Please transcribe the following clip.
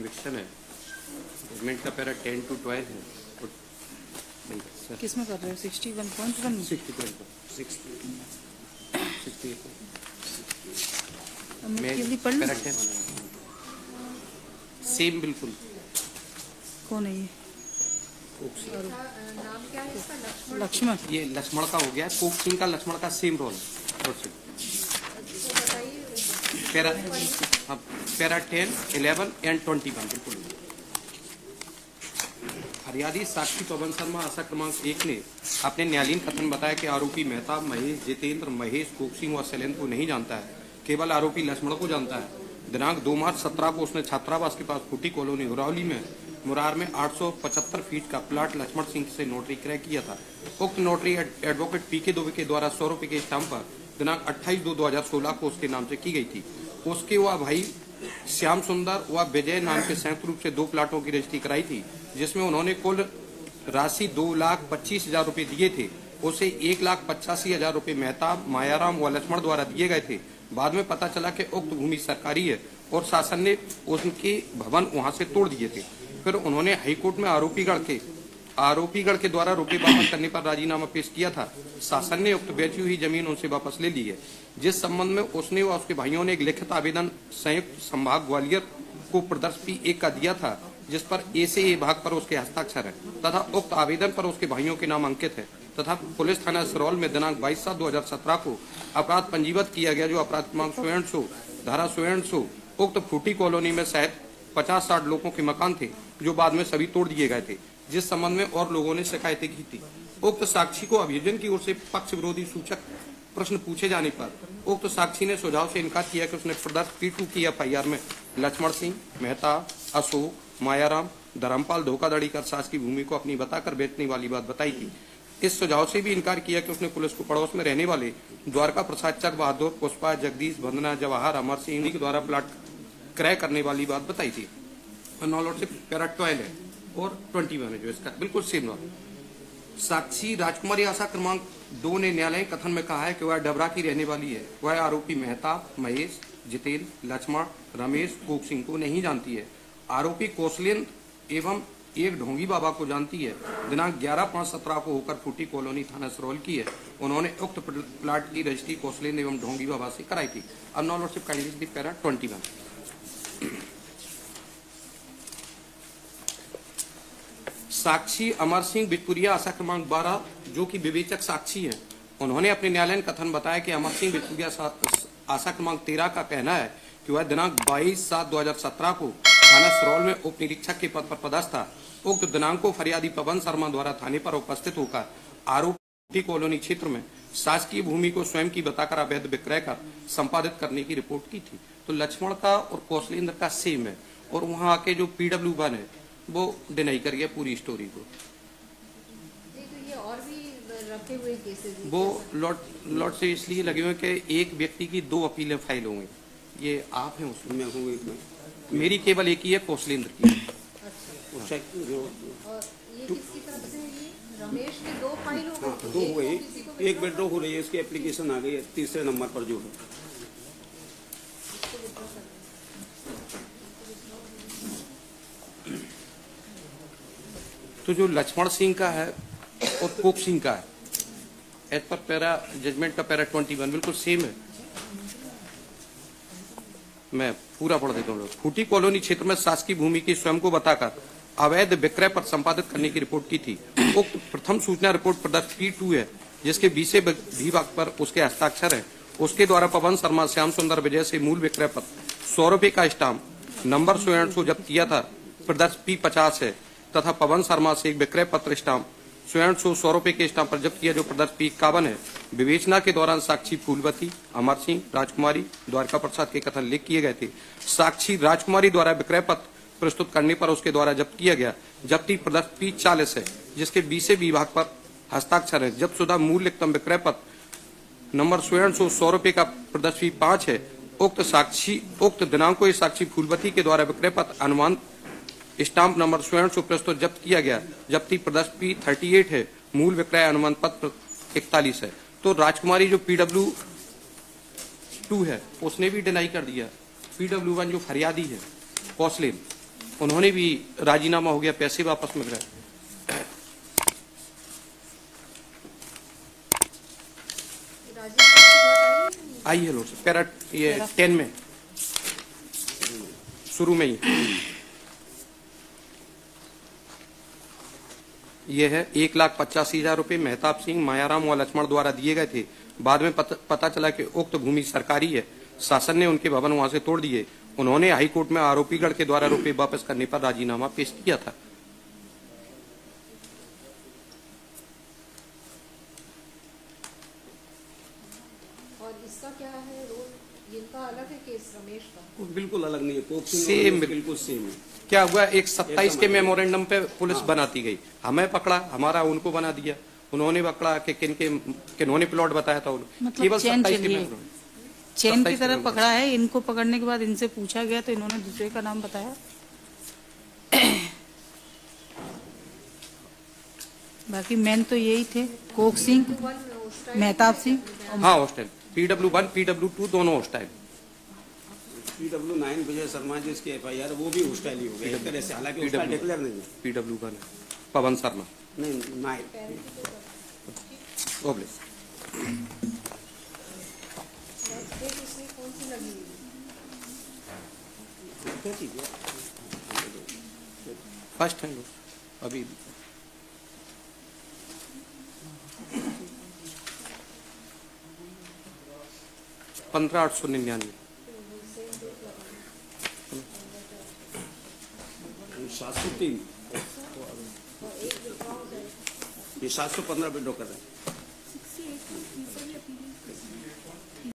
Conviction है, segment का para 10 to 12 है। किसमें कर रहे हो? 61.1 सेम बिल्कुल। कौन है ये? नाम क्या है इसका? लक्ष्मण। ये लक्ष्मण का हो गया, कोक सिंह का लक्ष्मण का सेम रोल। पैरा हाँ, पैरा 10, 11 and 21 बिल्कुल। फरियादी साक्षी पवन शर्मा आशा क्रमांक 1 ने अपने न्यायालयीन कथन बताया कि आरोपी मेहताब महेश, जितेंद्र, महेश, कोक सिंह व शैलेंद्र को नहीं जानता है, केवल आरोपी लक्ष्मण को जानता है। दिनांक 2 मार्च 17 को उसने छात्रावास के पास फूटी कॉलोनी उरावली में मुरार में 875 फीट का प्लाट लक्ष्मण सिंह से नोटरी क्रय किया था। उक्त नोटरी एडवोकेट पीके दुबे के द्वारा 100 रुपए के स्टाम्प पर दिनांक 28/2/2016 को उसके नाम से की गई थी। उसके वह भाई श्याम सुंदर व विजय नाम के संयुक्त रूप से 2 प्लाटों की रजिस्ट्री कराई थी, जिसमें उन्होंने कुल राशि 2,25,000 रुपए दिए थे। उसे 1,85,000 रुपए मेहताब, मायाराम व लक्ष्मण द्वारा दिए गए थे। बाद में पता चला कि उक्त भूमि सरकारी है और शासन ने उनके भवन वहां से तोड़ दिए थे। फिर उन्होंने हाईकोर्ट में आरोपीगढ़ के द्वारा रुपये वापस करने पर राजीनामा पेश किया था। शासन ने उक्त बेची हुई जमीन उनसे वापस ले ली है, जिस संबंध में उसने व उसके भाइयों ने एक लिखित आवेदन संयुक्त संभाग ग्वालियर को प्रदर्श P1 का दिया था, जिस पर A से A भाग पर उसके हस्ताक्षर है तथा उक्त आवेदन पर उसके भाइयों के नाम अंकित है तथा पुलिस थाना सिरौल में दिनांक 22/7/2017 को अपराध पंजीबद्ध किया गया, जो अपराध क्रमांक 100 धारा 100 उक्त फूटी कॉलोनी में शायद 50-60 लोगों के मकान थे, जो बाद में सभी तोड़ दिए गए थे, जिस संबंध में और लोगों ने शिकायतें की थी। उक्त साक्षी को अभियोजन की ओर से पक्ष विरोधी सूचक प्रश्न पूछे जाने पर उक्त साक्षी ने सुझाव से इनकार किया कि उसने प्रदर्श P2 की FIR में लक्ष्मण सिंह, मेहता, अशोक, मायाराम, धर्मपाल धोखाधड़ी कर शासकीय भूमि को अपनी बताकर बेचने वाली बात बताई थी। इस सुझाव से भी इनकार किया कि उसने पुलिस को पड़ोस में रहने वाले द्वारका प्रसाद, चक बहादुर, पुष्पा, जगदीश, वंदना, जवाहर, अमर सिंह के द्वारा प्लाट क्रय करने वाली बात बताई थी। नॉलेज से पैरा 12 है और 21 है, जो इसका बिल्कुल सेम नॉल। साक्षी राजकुमारी आशा क्रमांक 2 ने न्यायालय कथन में कहा है कि वह डबरा की रहने वाली है। वह आरोपी मेहताब, महेश, जितेंद्र, लक्ष्मण, रमेश, कोक सिंह को नहीं जानती है। आरोपी कौशलेंद्र एवं एक ढोंगी बाबा को जानती है। दिनांक 11/5/17 को होकर फूटी कॉलोनी थाना सिरौल की है। उन्होंने उक्त प्लाट की रजिस्ट्री कौशलेंद्र एवं ढोंगी बाबा से कराई थी। अब नॉलेज काइंडली पैरा 21। साक्षी अमर सिंह बिचपुरिया आशा क्रमांक 12, जो कि विवेचक साक्षी है, उन्होंने अपने न्यायालयीन कथन बताया कि अमर सिंह बिचपुरिया आशा क्रमांक 13 का कहना है कि वह दिनांक 22/7/2017 को थाना सिरौल में उप निरीक्षक के पद पर पदस्थ था। उक्त दिनांक को फरियादी पवन शर्मा द्वारा थाने पर उपस्थित होकर आरोपी कॉलोनी क्षेत्र में शासकीय भूमि को स्वयं की बताकर अवैध विक्रय कर संपादित करने की रिपोर्ट की थी। तो लक्ष्मण का और कौशलेंद्र का सेम है और वहां आके जो PW1 है वो डिनाई कर गया पूरी स्टोरी को। तो ये और भी रखे हुए केसेस वो लॉट से इसलिए लगे हुए कि एक व्यक्ति की 2 अपीलें फाइल होंगी। ये आप हैं उसमें, मैं हूँ एक में। मेरी केवल एक ही है, कौशलेंद्र की। अच्छा। और ये किसकी तरफ से है? ये रमेश की 2 फाइल हो गई। 2 हो गई, एक विड्रॉ हो रही है, इसकी एप्लीकेशन आ गई है 3रे नंबर पर जो है। तो जो लक्ष्मण सिंह का है और कोक सिंह का है, एज पर पैरा जजमेंट का पैरा 21 बिल्कुल सेम है। मैं पूरा पढ़ देता हूँ। फूटी कॉलोनी क्षेत्र में शासकीय भूमि की स्वयं को बताकर अवैध विक्रय पर संपादित करने की रिपोर्ट की थी। उक्त प्रथम सूचना रिपोर्ट प्रदर्श P2 है, जिसके बीसे विभाग पर उसके हस्ताक्षर है। उसके द्वारा पवन शर्मा, श्याम सुंदर, विजय से मूल विक्रय पर 100 रुपए का स्टाम्प नंबर 100 जब्त किया था। प्रदर्श P50 है तथा पवन शर्मा से एक विक्रय पत्र स्टाम्प 100 रुपए के स्टाम्प पर जब्त किया, जो प्रदर्श P51 है। विवेचना के दौरान साक्षी फूलवती, अमर सिंह, राजकुमारी, द्वारका प्रसाद के कथन लिख किए गए थे। साक्षी राजकुमारी द्वारा विक्रय पत्र प्रस्तुत करने पर उसके द्वारा जब्त किया गया। जब्ती प्रदर्श P40 है, जिसके बीसे विभाग पर हस्ताक्षर है। जब्त शुदा मूल लिखितम विक्रय पत्र नंबर 100 रुपए का प्रदर्श P5 है। उक्त दिनांक को साक्षी फूलवती के द्वारा विक्रय पत्र अनुमान स्टाम्प नंबर 100 प्रस्तुत जब्त किया गया। जब्ती प्रदर्श P38 है। मूल विक्रय अनुमान पत्र 41 है। तो राजकुमारी जो PW2 है उसने भी डिनाई कर दिया। PW1 जो फरियादी है कौशलेंद्र, उन्होंने भी राजीनामा हो गया, पैसे वापस मिल गए। आई है लोग पैरा ये 10 में शुरू में ही ये है 1,85,000 रुपए मेहताब सिंह, मायाराम व लक्ष्मण द्वारा दिए गए थे। बाद में पता चला कि उक्त भूमि सरकारी है। शासन ने उनके भवन वहां से तोड़ दिए। उन्होंने हाईकोर्ट में आरोपीगण के द्वारा रुपए वापस करने पर राजीनामा पेश किया था। और इसका क्या है रोल? इनका अलग है केस, रमेश का बिल्कुल अलग नहीं है, कोक्सिंग सेम बिल्कुल सेम है। क्या हुआ, एक 27 के मेमोरेंडम पे पुलिस बनाती गई, हमें पकड़ा, हमारा उनको बना दिया। उन्होंने पकड़ा कि किन्होंने प्लॉट बताया था उन्होंने, मतलब केवल चैन 27 के चलिए, मेमोरेंडम। चैन की 27 तरह के पकड़ा है। इनको पकड़ने के बाद इनसे पूछा गया तो इन्होंने दूसरे का नाम बताया। बाकी मेन तो यही थे, कोक सिंह, मेहताब सिंह। हाँ हॉस्टल PW1 PW2 दोनों हॉस्टल। PW9 विजय शर्मा जिसकी FIR वो भी हॉस्टाइल ही हो गया एक तरह से, हालांकि हॉस्टाइल डिक्लेयर नहीं है। PW1 है पवन शर्मा। नहीं 9 ओबले इसमें कौन सी लगी हुई है? क्या चीज है? फर्स्ट हैंड अभी 15,899 703 ये 715 विड्रॉ कर रहे हैं।